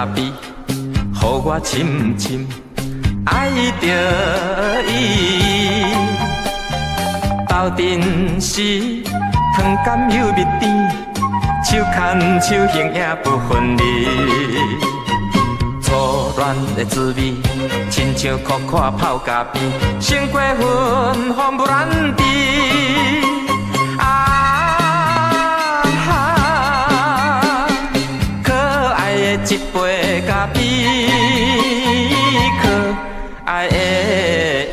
咖啡，予我深深爱着伊。斗阵时，糖甘有蜜甜，手牵手形影不分离。初恋的滋味，亲像苦苦泡咖啡，胜过芬芳不染滴。一杯咖啡，可爱的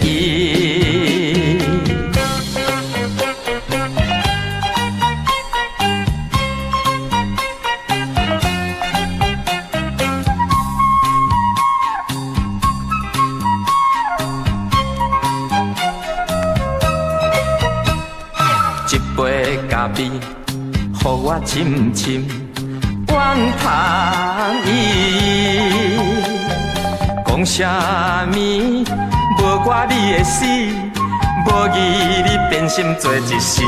伊。一杯咖啡，予我深深怨叹伊，讲啥物？无我你会死，无伊你变心做一世。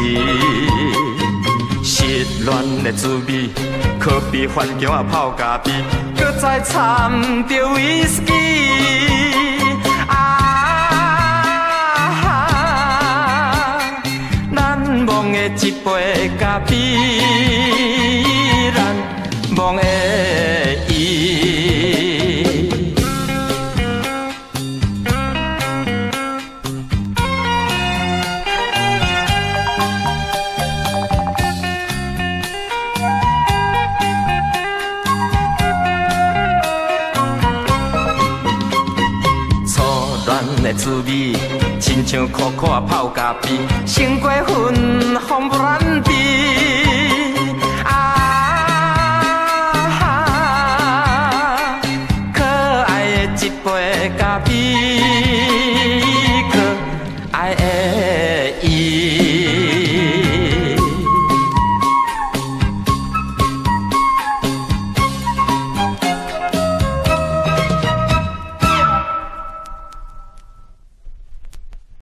失恋的滋味，可比番茄仔泡咖啡，搁再掺着威士忌。难忘的一杯咖啡。梦的伊，初恋的滋味，亲像苦苦泡咖啡，胜过芬芳不染滴。